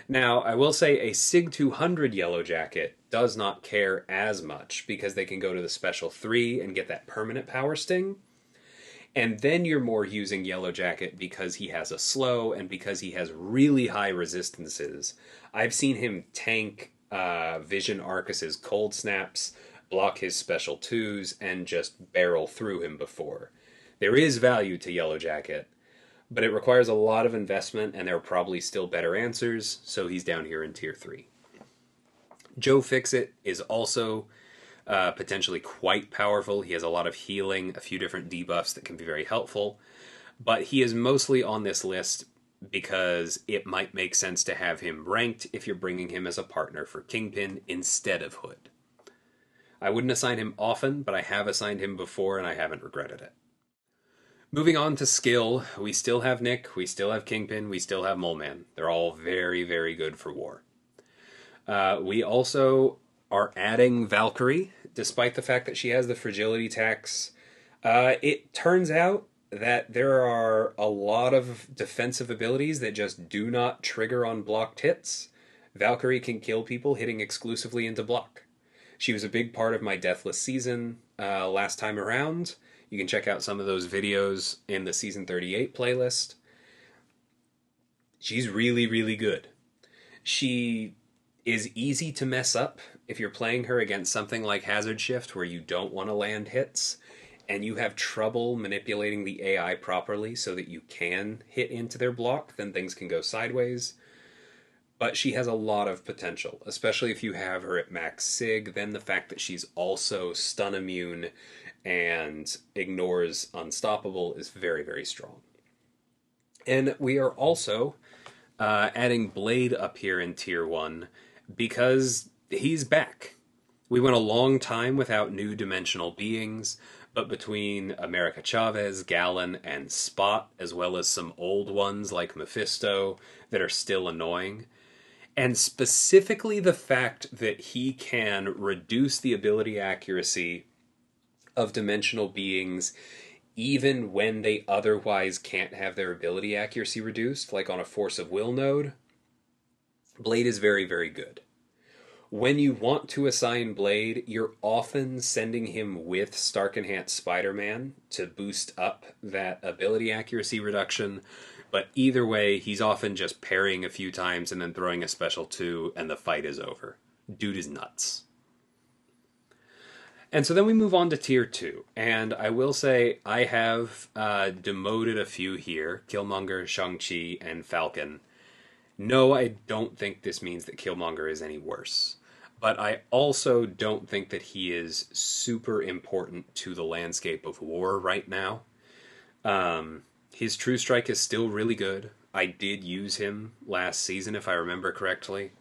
Now, I will say a SIG 200 Yellow Jacket does not care as much because they can go to the special 3 and get that permanent power sting. And then you're more using Yellow Jacket because he has a slow and because he has really high resistances. I've seen him tank Vision Arcus's cold snaps, block his special 2s, and just barrel through him before. There is value to Yellow Jacket, but it requires a lot of investment, and there are probably still better answers, so he's down here in Tier 3. Joe Fixit is also potentially quite powerful. He has a lot of healing, a few different debuffs that can be very helpful, but he is mostly on this list because it might make sense to have him ranked if you're bringing him as a partner for Kingpin instead of Hood. I wouldn't assign him often, but I have assigned him before, and I haven't regretted it. Moving on to skill, we still have Nick, we still have Kingpin, we still have Mole Man. They're all very, very good for war. We also are adding Valkyrie, despite the fact that she has the fragility tax. It turns out that there are a lot of defensive abilities that just do not trigger on blocked hits. Valkyrie can kill people hitting exclusively into block. She was a big part of my Deathless season last time around. You can check out some of those videos in the Season 38 playlist. She's really, really good. She is easy to mess up if you're playing her against something like Hazard Shift where you don't want to land hits and you have trouble manipulating the AI properly so that you can hit into their block, then things can go sideways. But she has a lot of potential, especially if you have her at max sig. Then the fact that she's also stun immune and ignores unstoppable is very, very strong. And we are also adding Blade up here in Tier 1 because he's back. We went a long time without new dimensional beings, but between America Chavez, Gallon, and Spot, as well as some old ones like Mephisto that are still annoying, and specifically the fact that he can reduce the ability accuracy of dimensional beings even when they otherwise can't have their ability accuracy reduced, like on a Force of Will node, Blade is very, very good. When you want to assign Blade, you're often sending him with Stark Enhanced Spider-Man to boost up that ability accuracy reduction, but either way, he's often just parrying a few times and then throwing a special 2, and the fight is over. Dude is nuts. And so then we move on to Tier 2, and I will say I have demoted a few here, Killmonger, Shang-Chi, and Falcon. No, I don't think this means that Killmonger is any worse, but I also don't think that he is super important to the landscape of war right now. His True Strike is still really good. I did use him last season, if I remember correctly,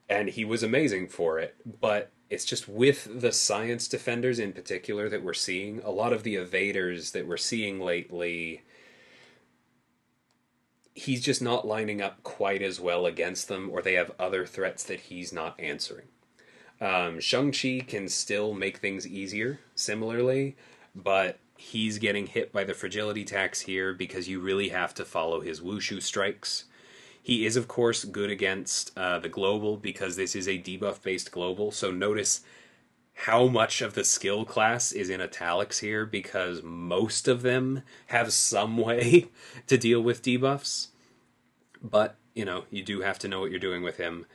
and he was amazing for it, but it's just with the science defenders in particular that we're seeing, a lot of the evaders that we're seeing lately, he's just not lining up quite as well against them, or they have other threats that he's not answering. Shang-Chi can still make things easier, similarly, but he's getting hit by the fragility tax here because you really have to follow his wushu strikes. He is, of course, good against the global because this is a debuff-based global, so notice how much of the skill class is in italics here because most of them have some way to deal with debuffs. But, you know, you do have to know what you're doing with him.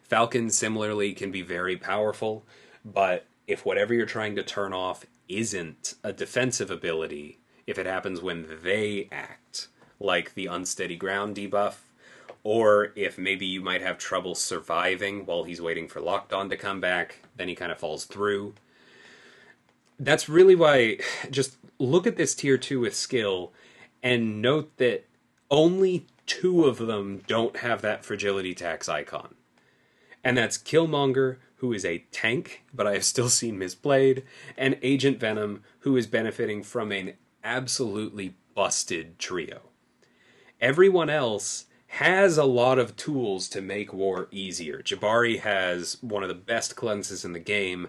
Falcon, similarly, can be very powerful, but if whatever you're trying to turn off isn't a defensive ability, if it happens when they act, like the unsteady ground debuff, or if maybe you might have trouble surviving while he's waiting for Locked On to come back, then he kind of falls through. That's really why, just look at this Tier 2 with skill, and note that only 2 of them don't have that fragility tax icon. And that's Killmonger, who is a tank, but I have still seen misplayed, and Agent Venom, who is benefiting from an absolutely busted trio. Everyone else has a lot of tools to make war easier. Jabari has one of the best cleanses in the game.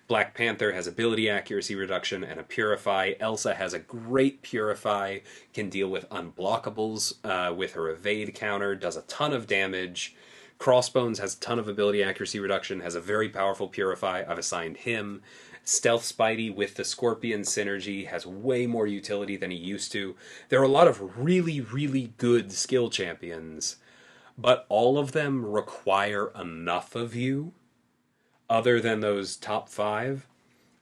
Black Panther has ability accuracy reduction and a Purify. Elsa has a great Purify, can deal with unblockables with her evade counter, does a ton of damage. Crossbones has a ton of ability accuracy reduction, has a very powerful Purify. I've assigned him. Stealth Spidey with the Scorpion synergy has way more utility than he used to. There are a lot of really, really good skill champions, but all of them require enough of you, other than those top 5,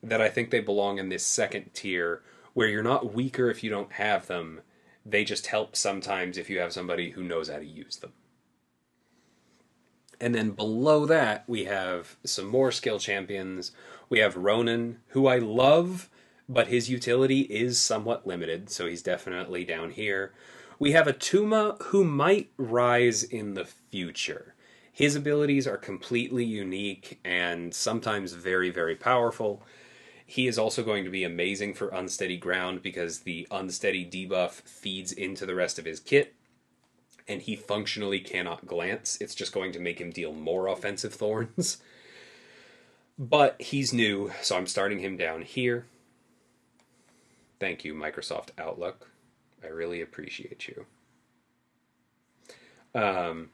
that I think they belong in this second tier, where you're not weaker if you don't have them. They just help sometimes if you have somebody who knows how to use them. And then below that, we have some more skill champions. We have Ronan, who I love, but his utility is somewhat limited, so he's definitely down here. We have Atuma, who might rise in the future. His abilities are completely unique and sometimes very, very powerful. He is also going to be amazing for unsteady ground because the unsteady debuff feeds into the rest of his kit, and he functionally cannot glance. It's just going to make him deal more offensive thorns. But he's new, so I'm starting him down here. Thank you, Microsoft Outlook. I really appreciate you. Um,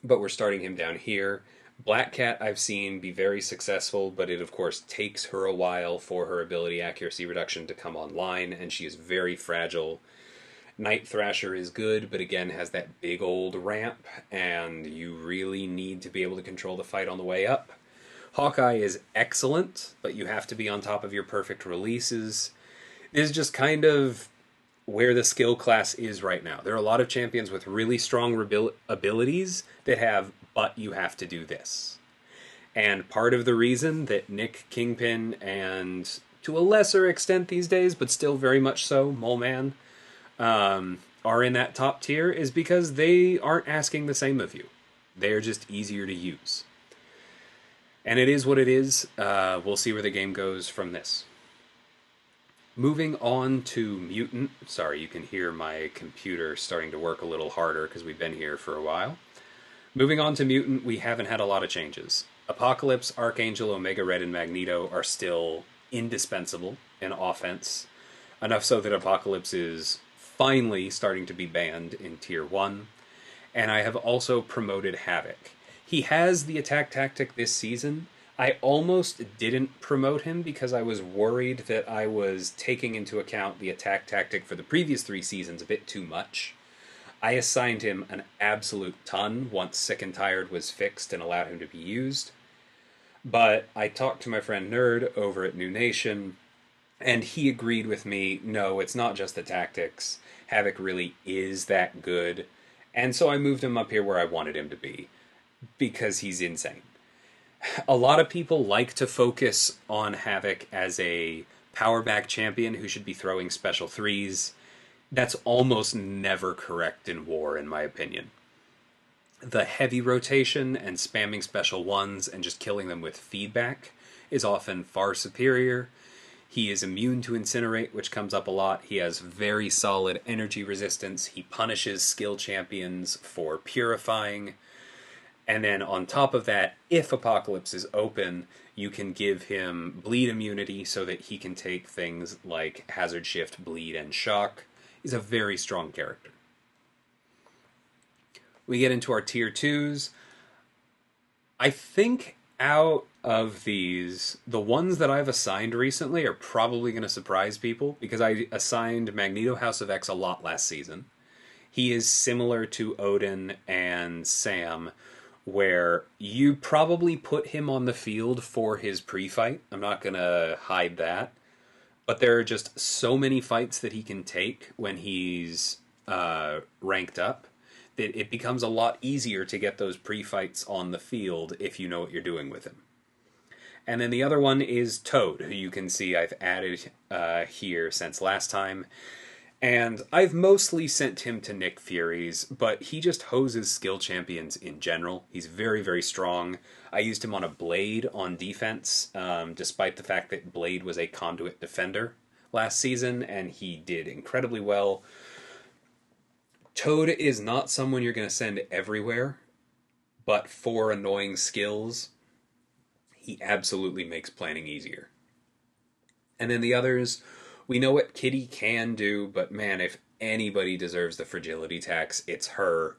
but we're starting him down here. Black Cat I've seen be very successful, but it of course takes her a while for her ability accuracy reduction to come online, and she is very fragile. Night Thrasher is good, but again has that big old ramp, and you really need to be able to control the fight on the way up. Hawkeye is excellent, but you have to be on top of your perfect releases. This is just kind of where the skill class is right now. There are a lot of champions with really strong abilities that have, but you have to do this. And part of the reason that Nick, Kingpin, and to a lesser extent these days, but still very much so, Mole Man, are in that top tier is because they aren't asking the same of you. They're just easier to use. And it is what it is. We'll see where the game goes from this. Moving on to Mutant. Sorry, you can hear my computer starting to work a little harder because we've been here for a while. Moving on to Mutant, we haven't had a lot of changes. Apocalypse, Archangel, Omega Red, and Magneto are still indispensable in offense. Enough so that Apocalypse is finally starting to be banned in Tier 1. And I have also promoted Havoc. He has the attack tactic this season. I almost didn't promote him because I was worried that I was taking into account the attack tactic for the previous 3 seasons a bit too much. I assigned him an absolute ton once Sick and Tired was fixed and allowed him to be used. But I talked to my friend Nerd over at New Nation, and he agreed with me, no, it's not just the tactics. Havoc really is that good. And so I moved him up here where I wanted him to be, because he's insane. A lot of people like to focus on Havoc as a power back champion who should be throwing special threes. That's almost never correct in war, in my opinion. The heavy rotation and spamming special ones and just killing them with feedback is often far superior. He is immune to Incinerate, which comes up a lot. He has very solid energy resistance. He punishes skill champions for purifying. And then on top of that, if Apocalypse is open, you can give him bleed immunity so that he can take things like Hazard Shift, Bleed, and Shock. He's a very strong character. We get into our Tier 2s. I think out of these, the ones that I've assigned recently are probably going to surprise people, because I assigned Magneto House of X a lot last season. He is similar to Odin and Sam, where you probably put him on the field for his pre-fight. I'm not going to hide that. But there are just so many fights that he can take when he's ranked up that it becomes a lot easier to get those pre-fights on the field if you know what you're doing with him. And then the other one is Toad, who you can see I've added here since last time. And I've mostly sent him to Nick Fury's, but he just hoses skill champions in general. He's very, very strong. I used him on a Blade on defense, despite the fact that Blade was a conduit defender last season, and he did incredibly well. Toad is not someone you're going to send everywhere, but for annoying skills, he absolutely makes planning easier. And then the others, we know what Kitty can do, but man, if anybody deserves the fragility tax, it's her.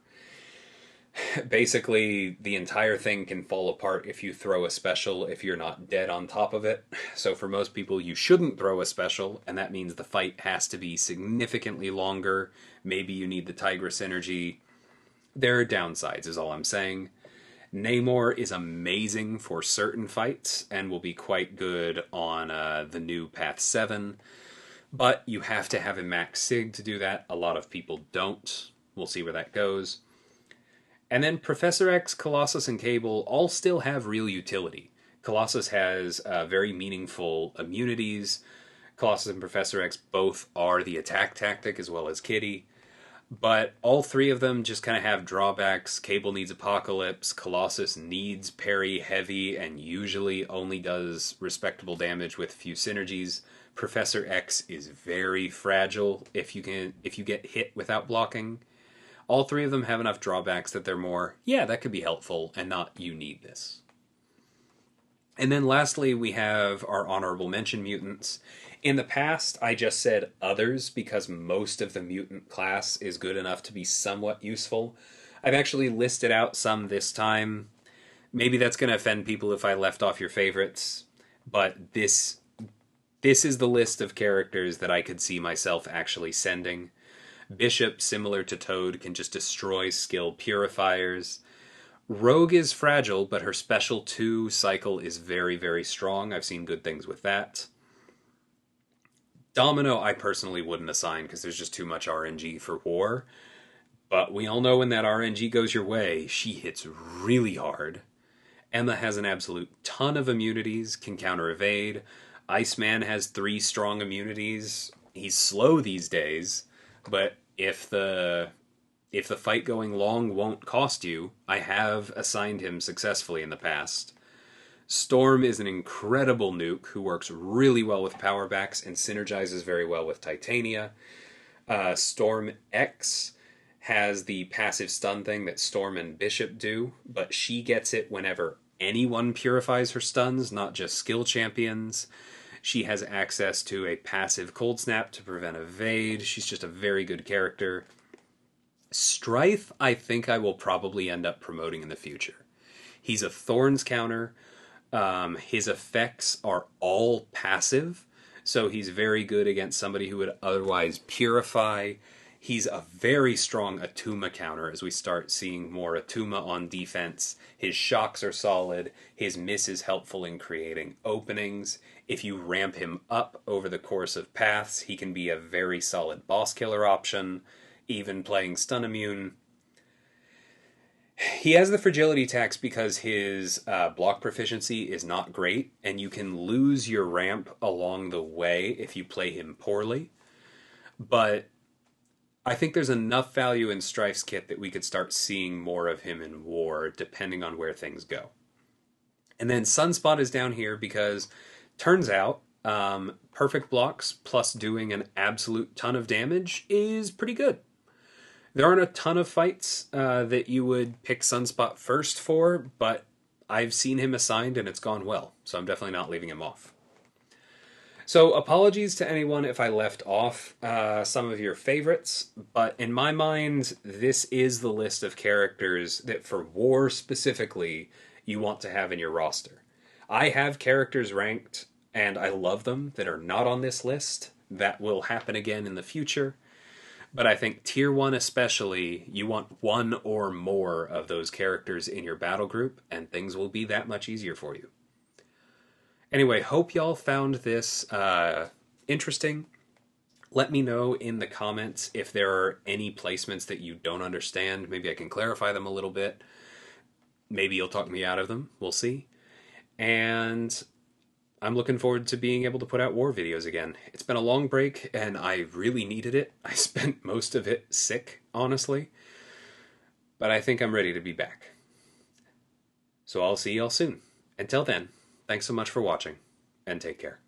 Basically, the entire thing can fall apart if you throw a special if you're not dead on top of it. So for most people, you shouldn't throw a special, and that means the fight has to be significantly longer. Maybe you need the Tigress energy. There are downsides, is all I'm saying. Namor is amazing for certain fights, and will be quite good on the new Path 7. But you have to have a max sig to do that. A lot of people don't. We'll see where that goes. And then Professor X, Colossus, and Cable all still have real utility. Colossus has very meaningful immunities. Colossus and Professor X both are the attack tactic as well as Kitty. But all 3 of them just kind of have drawbacks. Cable needs Apocalypse. Colossus needs parry heavy and usually only does respectable damage with few synergies. Professor X is very fragile if you get hit without blocking. All 3 of them have enough drawbacks that they're more, yeah, that could be helpful, and not, you need this. And then lastly, we have our honorable mention mutants. In the past, I just said others because most of the mutant class is good enough to be somewhat useful. I've actually listed out some this time. Maybe that's going to offend people if I left off your favorites, but this is the list of characters that I could see myself actually sending. Bishop, similar to Toad, can just destroy skill purifiers. Rogue is fragile, but her special 2 cycle is very, very strong. I've seen good things with that. Domino, I personally wouldn't assign because there's just too much RNG for war. But we all know when that RNG goes your way, she hits really hard. Emma has an absolute ton of immunities, can counter evade. Iceman has 3 strong immunities. He's slow these days, but if the fight going long won't cost you, I have assigned him successfully in the past. Storm is an incredible nuke who works really well with powerbacks and synergizes very well with Titania. Storm X has the passive stun thing that Storm and Bishop do, but she gets it whenever anyone purifies her stuns, not just skill champions. She has access to a passive cold snap to prevent evade. She's just a very good character. Strife, I think I will probably end up promoting in the future. He's a Thorns counter. His effects are all passive, so he's very good against somebody who would otherwise purify. He's a very strong Attuma counter as we start seeing more Attuma on defense. His shocks are solid. His miss is helpful in creating openings. If you ramp him up over the course of paths, he can be a very solid boss killer option, even playing stun immune. He has the fragility tax because his block proficiency is not great, and you can lose your ramp along the way if you play him poorly. But I think there's enough value in Strife's kit that we could start seeing more of him in war, depending on where things go. And then Sunspot is down here because, turns out, perfect blocks plus doing an absolute ton of damage is pretty good. There aren't a ton of fights that you would pick Sunspot first for, but I've seen him assigned and it's gone well, so I'm definitely not leaving him off. So apologies to anyone if I left off some of your favorites, but in my mind, this is the list of characters that for war specifically, you want to have in your roster. I have characters ranked, and I love them, that are not on this list. That will happen again in the future. But I think Tier 1 especially, you want one or more of those characters in your battle group, and things will be that much easier for you. Anyway, hope y'all found this interesting. Let me know in the comments if there are any placements that you don't understand. Maybe I can clarify them a little bit. Maybe you'll talk me out of them. We'll see. And I'm looking forward to being able to put out war videos again. It's been a long break, and I really needed it. I spent most of it sick, honestly. But I think I'm ready to be back. So I'll see y'all soon. Until then, thanks so much for watching, and take care.